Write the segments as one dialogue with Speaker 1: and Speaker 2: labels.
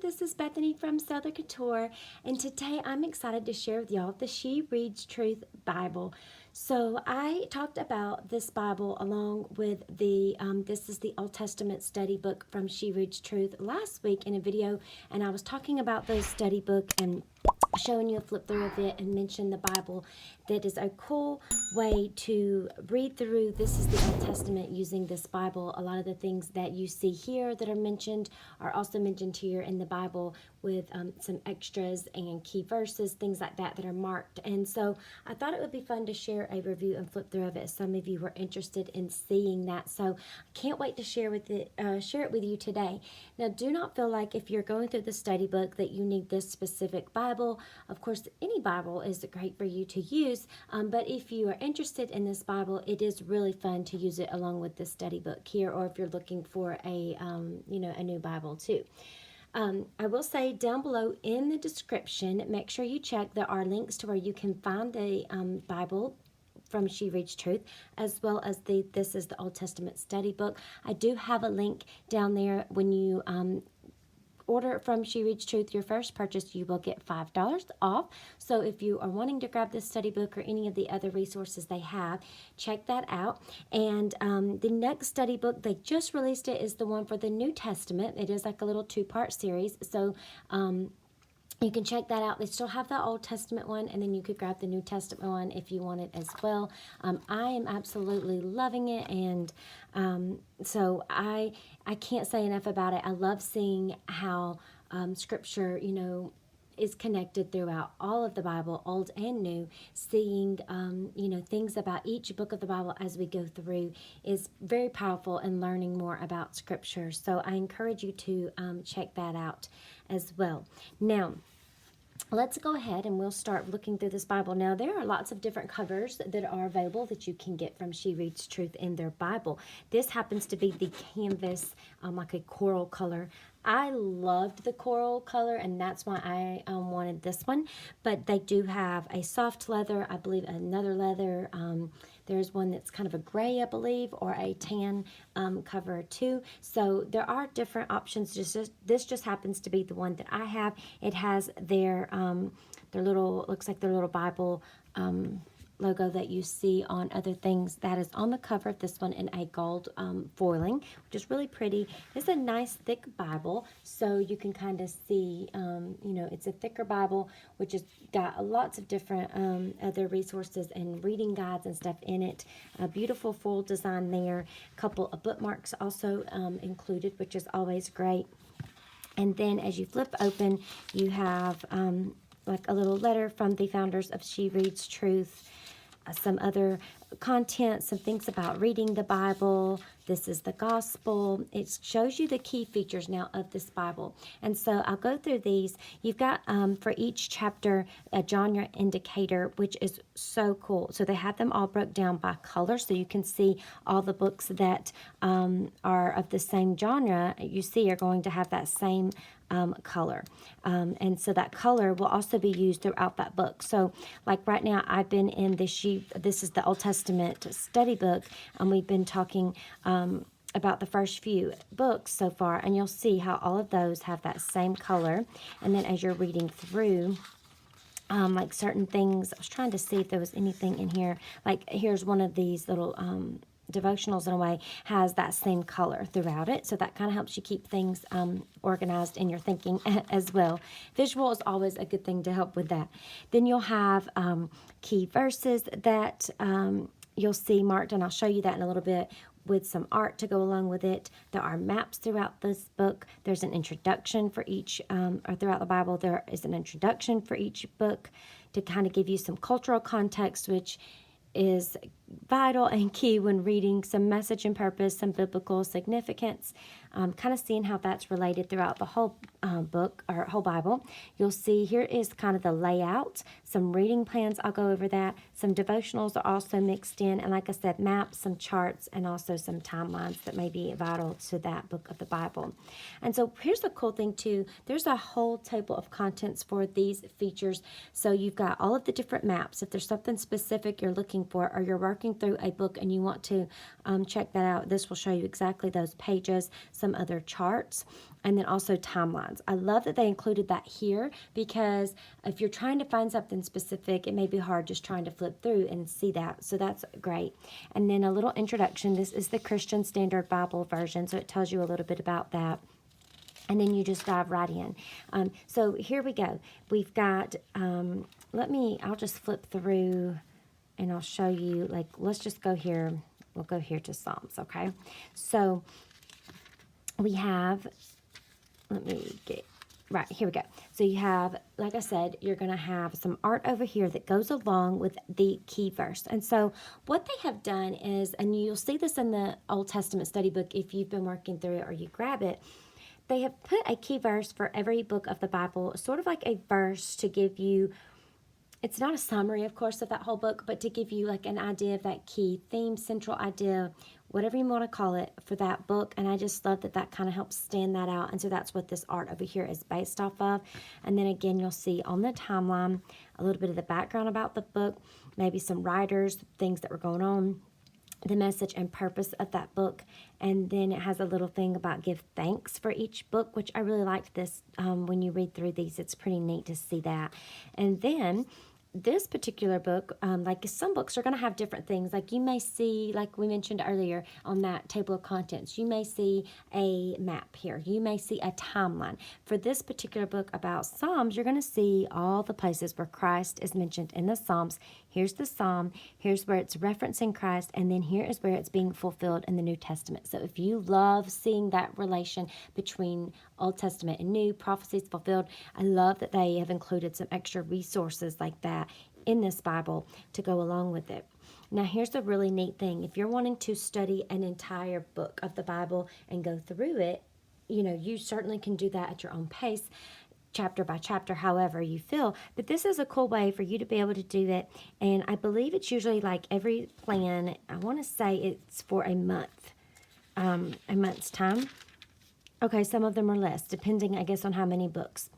Speaker 1: this is Bethany from Couture, and today I'm excited to share with y'all the She Reads Truth Bible. So I talked about this Bible along with the, this is the Old Testament study book from She Reads Truth last week in a video, and I was talking about the study book and showing you a flip through of it and mention the Bible. That is a cool way to read through. This is the Old Testament using this Bible. A lot of the things that you see here that are mentioned are also mentioned here in the Bible with some extras and key verses, things like that are marked. And so I thought it would be fun to share a review and flip through of it. Some of you were interested in seeing that, so I can't wait to share it with you today. Now, do not feel like if you're going through the study book that you need this specific Bible. Of course, any Bible is great for you to use, but if you are interested in this Bible, it is really fun to use it along with the study book here, or if you're looking for a a new Bible too. I will say down below in the description, make sure you check. There are links to where you can find the Bible from She Reads Truth, as well as this is the Old Testament study book. I do have a link down there. When you order from She Reads Truth, your first purchase, you will get $5 off. So if you are wanting to grab this study book or any of the other resources they have, check that out. And the next study book, they just released it, is the one for the New Testament. It is like a little two-part series. So you can check that out. They still have the Old Testament one, and then you could grab the New Testament one if you want it as well. I am absolutely loving it, and so I can't say enough about it. I love seeing how Scripture, is connected throughout all of the Bible, Old and New. Seeing, things about each book of the Bible as we go through is very powerful in learning more about Scripture. So I encourage you to check that out as well. Now, let's go ahead and we'll start looking through this Bible. Now, there are lots of different covers that are available that you can get from She Reads Truth in their Bible. This happens to be the canvas, like a coral color. I loved the coral color, and that's why I wanted this one. But they do have a soft leather, I believe another leather. There's one that's kind of a gray, I believe, or a tan cover too. So there are different options. This just happens to be the one that I have. It has their little, looks like their little Bible logo that you see on other things. That is on the cover of this one in a gold foiling, which is really pretty. It's a nice thick Bible, so you can kind of see, it's a thicker Bible, which has got lots of different other resources and reading guides and stuff in it. A beautiful full design there. A couple of bookmarks also included, which is always great. And then as you flip open, you have like a little letter from the founders of She Reads Truth, some other content, some things about reading the Bible. This is the gospel. It shows you the key features now of this Bible. And so I'll go through these. You've got for each chapter a genre indicator, which is so cool. So they have them all broke down by color, so you can see all the books that are of the same genre you see are going to have that same color. And so that color will also be used throughout that book. So like right now, I've been in this is the Old Testament study book, and we've been talking about the first few books so far, and you'll see how all of those have that same color. And then as you're reading through, like certain things, I was trying to see if there was anything in here. Like here's one of these little devotionals, in a way, has that same color throughout it, so that kind of helps you keep things organized in your thinking as well. Visual is always a good thing to help with that. Then you'll have key verses that you'll see marked, and I'll show you that in a little bit, with some art to go along with it. There are maps throughout this book. There's an introduction for each, or throughout the Bible, there is an introduction for each book to kind of give you some cultural context, which is vital and key when reading some message and purpose, some biblical significance, kind of seeing how that's related throughout the whole book or whole Bible. You'll see here is kind of the layout, some reading plans, I'll go over that. Some devotionals are also mixed in, and like I said, maps, some charts, and also some timelines that may be vital to that book of the Bible. And so here's the cool thing too, there's a whole table of contents for these features. So you've got all of the different maps. If there's something specific you're looking for, or you're working working through a book and you want to check that out, this will show you exactly those pages, some other charts, and then also timelines. I love that they included that here because if you're trying to find something specific, it may be hard just trying to flip through and see that. So that's great. And then a little introduction. This is the Christian Standard Bible version, so it tells you a little bit about that. And then you just dive right in. So here we go. We've got, I'll just flip through and I'll show you, like, let's just go here. We'll go here to Psalms, okay? So we have, right, here we go. So you have, like I said, you're going to have some art over here that goes along with the key verse. And so what they have done is, and you'll see this in the Old Testament study book if you've been working through it or you grab it, they have put a key verse for every book of the Bible, sort of like a verse to give you, it's not a summary, of course, of that whole book, but to give you like an idea of that key theme, central idea, whatever you want to call it for that book. And I just love that that kind of helps stand that out. And so that's what this art over here is based off of. And then again, you'll see on the timeline a little bit of the background about the book, maybe some writers, things that were going on, the message and purpose of that book. And then it has a little thing about give thanks for each book, which I really liked this. When you read through these, it's pretty neat to see that. And then this particular book, like some books are going to have different things. Like you may see, like we mentioned earlier on that table of contents, you may see a map here. You may see a timeline. For this particular book about Psalms, you're going to see all the places where Christ is mentioned in the Psalms. Here's the Psalm, here's where it's referencing Christ, and then here is where it's being fulfilled in the New Testament. So if you love seeing that relation between Old Testament and New, prophecies fulfilled, I love that they have included some extra resources like that in this Bible to go along with it. Now here's the really neat thing. If you're wanting to study an entire book of the Bible and go through it, you certainly can do that at your own pace, chapter by chapter, however you feel. But this is a cool way for you to be able to do it. And I believe it's usually like every plan, I want to say it's for a month's time. Okay, some of them are less, depending, I guess, on how many books.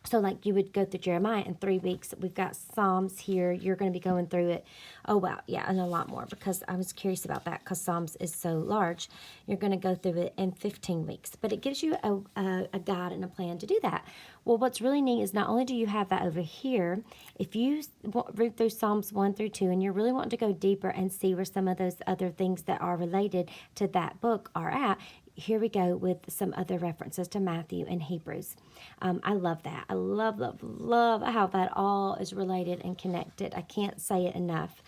Speaker 1: So like you would go through Jeremiah in 3 weeks. We've got Psalms here. You're going to be going through it. Oh, wow. Yeah, and a lot more because I was curious about that because Psalms is so large. You're going to go through it in 15 weeks. But it gives you a guide and a plan to do that. Well, what's really neat is not only do you have that over here, if you read through Psalms 1 through 2 and you're really wanting to go deeper and see where some of those other things that are related to that book are at, here we go with some other references to Matthew and Hebrews. I love that. I love, love, love how that all is related and connected. I can't say it enough.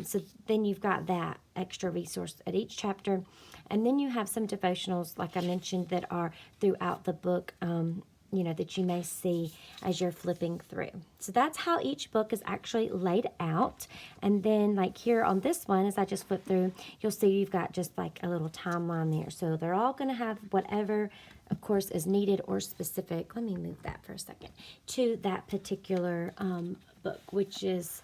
Speaker 1: So then you've got that extra resource at each chapter. And then you have some devotionals, like I mentioned, that are throughout the book, that you may see as you're flipping through. So that's how each book is actually laid out. And then like here on this one, as I just flip through, you'll see you've got just like a little timeline there. So they're all going to have whatever, of course, is needed or specific. Let me move that for a second to that particular book, which is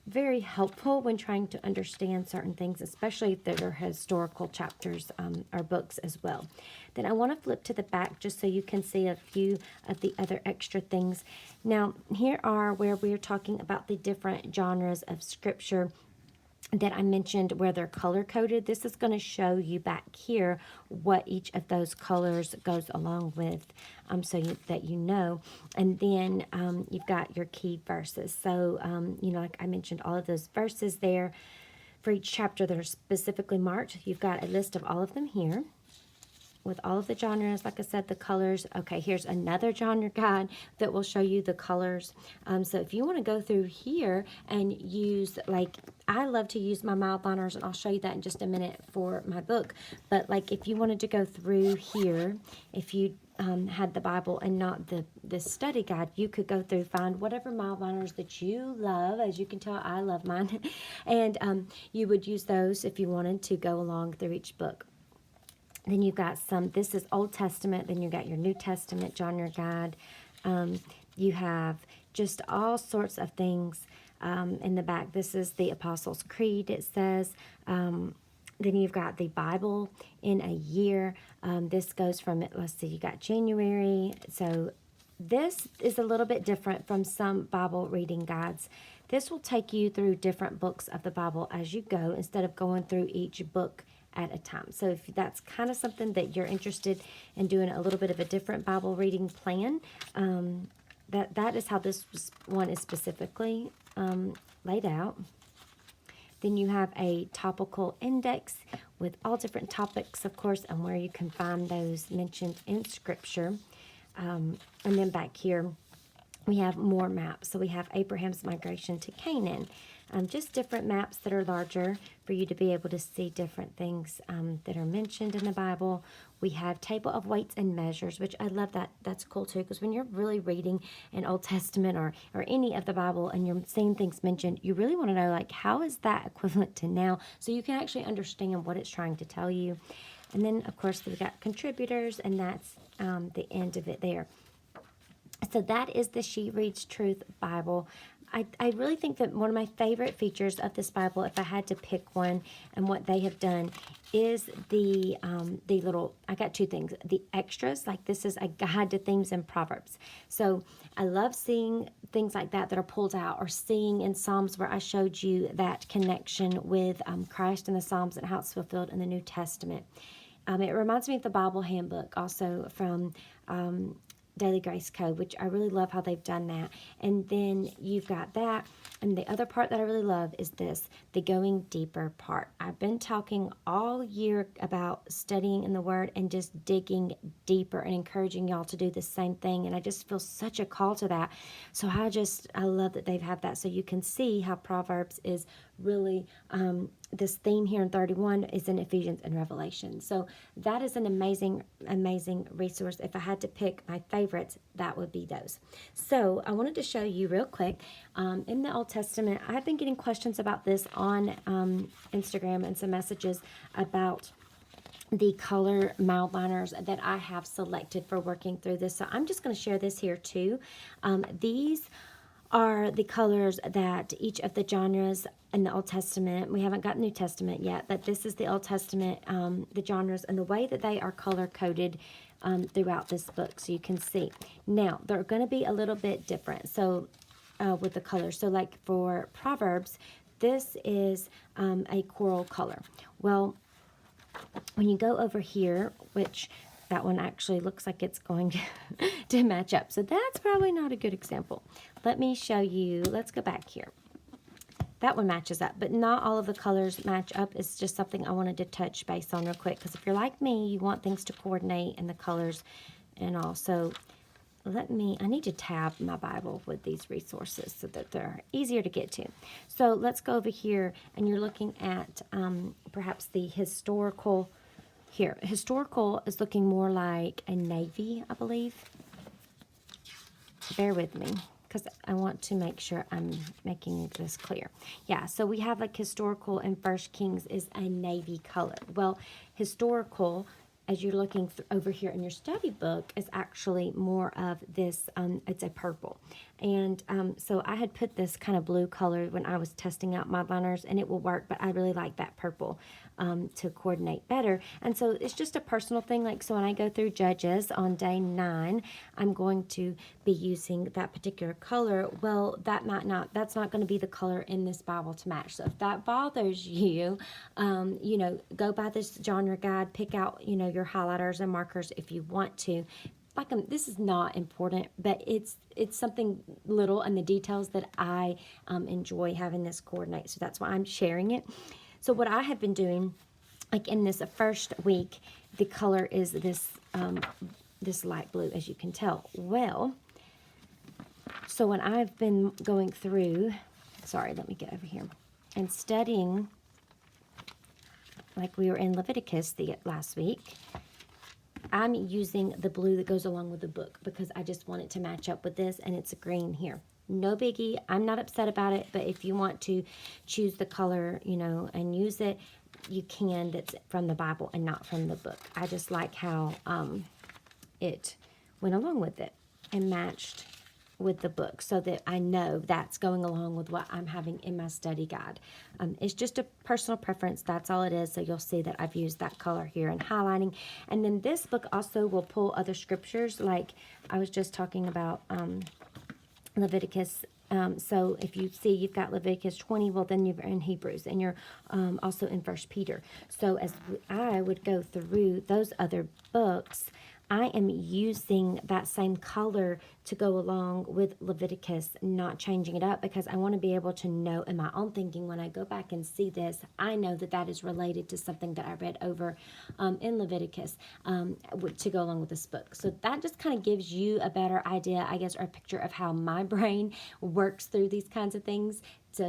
Speaker 1: very helpful when trying to understand certain things, especially if they're historical chapters or books as well. Then I want to flip to the back just so you can see a few of the other extra things. Now, here are where we're talking about the different genres of scripture that I mentioned where they're color-coded. This is going to show you back here what each of those colors goes along with, so that you know. And then you've got your key verses. So, like I mentioned, all of those verses there for each chapter that are specifically marked. You've got a list of all of them here with all of the genres, like I said, the colors. Okay, here's another genre guide that will show you the colors. So if you want to go through here and use, like, I love to use my mild liners, and I'll show you that in just a minute for my book. But like if you wanted to go through here, if you had the Bible and not the study guide, you could go through, find whatever mild liners that you love. As you can tell, I love mine. And you would use those if you wanted to go along through each book. Then you've got this is Old Testament. Then you got your New Testament genre guide. You have just all sorts of things in the back. This is the Apostles' Creed, it says. Then you've got the Bible in a year. This goes from, let's see, you got January. So this is a little bit different from some Bible reading guides. This will take you through different books of the Bible as you go instead of going through each book at a time. So if that's kind of something that you're interested in doing, a little bit of a different Bible reading plan, that is how this one is specifically laid out. Then you have a topical index with all different topics, of course, and where you can find those mentioned in Scripture. And then back here, we have more maps. So we have Abraham's migration to Canaan. Just different maps that are larger for you to be able to see different things that are mentioned in the Bible. We have table of weights and measures, which I love that. That's cool too, because when you're really reading an Old Testament or any of the Bible and you're seeing things mentioned, you really want to know, like, how is that equivalent to now? So you can actually understand what it's trying to tell you. And then, of course, we've got contributors, and that's the end of it there. So that is the She Reads Truth Bible. I really think that one of my favorite features of this Bible, if I had to pick one, and what they have done, is the little, I got two things. The extras, like this is a guide to themes and proverbs. So I love seeing things like that are pulled out, or seeing in Psalms where I showed you that connection with Christ in the Psalms and how it's fulfilled in the New Testament. It reminds me of the Bible handbook also from Daily Grace Code, which I really love how they've done that. And then you've got that. And the other part that I really love is this, the going deeper part. I've been talking all year about studying in the Word and just digging deeper and encouraging y'all to do the same thing. And I just feel such a call to that. So I love that they've had that. So you can see how Proverbs is really, this theme here in 31 is in Ephesians and Revelation. So that is an amazing, amazing resource. If I had to pick my favorites, that would be those. So I wanted to show you real quick, in the Old Testament, I've been getting questions about this on Instagram and some messages about the color mildliners that I have selected for working through this. So I'm just going to share this here too. These are the colors that each of the genres in the Old Testament, we haven't got New Testament yet, but this is the Old Testament, the genres and the way that they are color coded throughout this book, so you can see. Now, they're going to be a little bit different. So with the colors. So like for Proverbs, this is a coral color. Well, when you go over here, which that one actually looks like it's going to match up. So that's probably not a good example. Let me show you. Let's go back here. That one matches up, but not all of the colors match up. It's just something I wanted to touch base on real quick, because if you're like me, you want things to coordinate in the colors and all. So I need to tab my Bible with these resources so that they're easier to get to. So let's go over here, and you're looking at perhaps the historical here. Historical is looking more like a navy, I believe. Bear with me, because I want to make sure I'm making this clear. Yeah, so we have like historical in 1 Kings is a navy color. Well, historical, as you're looking over here in your study book, is actually more of this, it's a purple. And so I had put this kind of blue color when I was testing out my liners, and it will work, but I really like that purple to coordinate better. And so it's just a personal thing. Like, so when I go through Judges on day 9, I'm going to be using that particular color. Well, that's not going to be the color in this Bible to match. So if that bothers you, go by this genre guide, pick out, your highlighters and markers if you want to. This is not important, but it's something little in the details that I enjoy having this coordinate. So that's why I'm sharing it. So what I have been doing, like in this first week, the color is this this light blue, as you can tell. Well, so when I've been going through, let me get over here, and studying, like we were in Leviticus last week, I'm using the blue that goes along with the book because I just want it to match up with this, and it's a green here. No biggie. I'm not upset about it, but if you want to choose the color, and use it, you can. That's from the Bible and not from the book. I just like how it went along with it and matched with the book so that I know that's going along with what I'm having in my study guide. It's just a personal preference. That's all it is. So you'll see that I've used that color here in highlighting. And then this book also will pull other scriptures, like I was just talking about Leviticus. So if you see you've got Leviticus 20, well, then you're in Hebrews, and you're also in First Peter. So as I would go through those other books, I am using that same color to go along with Leviticus, not changing it up, because I want to be able to know in my own thinking when I go back and see this, I know that that is related to something that I read over in Leviticus to go along with this book. So that just kind of gives you a better idea, I guess, or a picture of how my brain works through these kinds of things.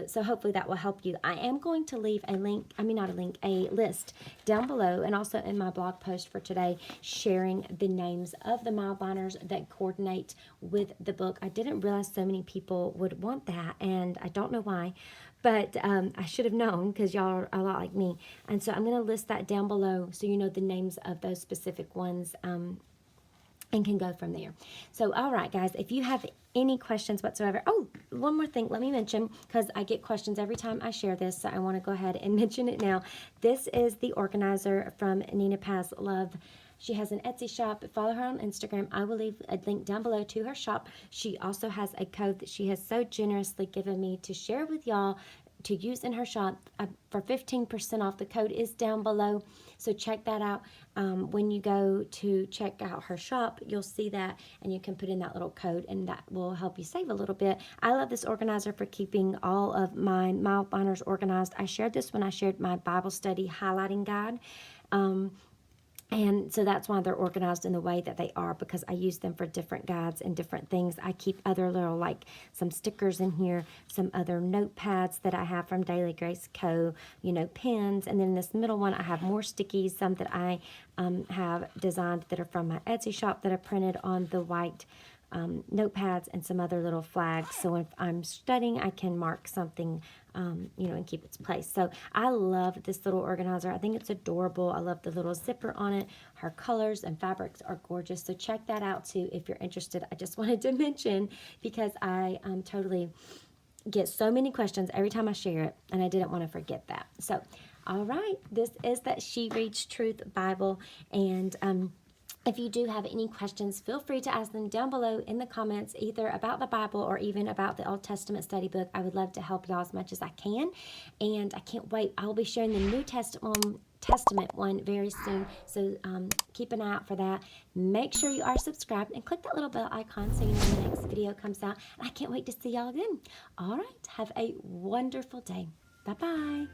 Speaker 1: So hopefully that will help you. I am going to leave a link, a list down below, and also in my blog post for today, sharing the names of the mile binders that coordinate with the book. I didn't realize so many people would want that, and I don't know why, but I should have known, because y'all are a lot like me. And so I'm going to list that down below so you know the names of those specific ones, and can go from there. So, all right, guys, if you have any questions whatsoever. Oh, one more thing, let me mention, because I get questions every time I share this, so I want to go ahead and mention it now. This is the organizer from Nina Paz Love. She has an Etsy shop. Follow her on Instagram. I will leave a link down below to her shop. She also has a code that she has so generously given me to share with y'all to use in her shop for 15% off. The code is down below, so check that out. When you go to check out her shop, you'll see that, and you can put in that little code, and that will help you save a little bit. I love this organizer for keeping all of my mile binders organized. I shared this when I shared my Bible study highlighting guide. And so that's why they're organized in the way that they are, because I use them for different guides and different things. I keep other little, like some stickers in here, some other notepads that I have from Daily Grace Co., pens. And then this middle one, I have more stickies, some that I have designed that are from my Etsy shop that I printed on the white notepads, and some other little flags. So if I'm studying, I can mark something, and keep its place. So I love this little organizer. I think it's adorable. I love the little zipper on it. Her colors and fabrics are gorgeous. So check that out too if you're interested. I just wanted to mention, because I totally get so many questions every time I share it, and I didn't want to forget that. So, all right, this is that She Reads Truth Bible, and if you do have any questions, feel free to ask them down below in the comments, either about the Bible or even about the Old Testament study book. I would love to help y'all as much as I can, and I can't wait. I'll be sharing the New Testament one very soon, so keep an eye out for that. Make sure you are subscribed and click that little bell icon so you know when the next video comes out. And I can't wait to see y'all again. All right, have a wonderful day. Bye-bye.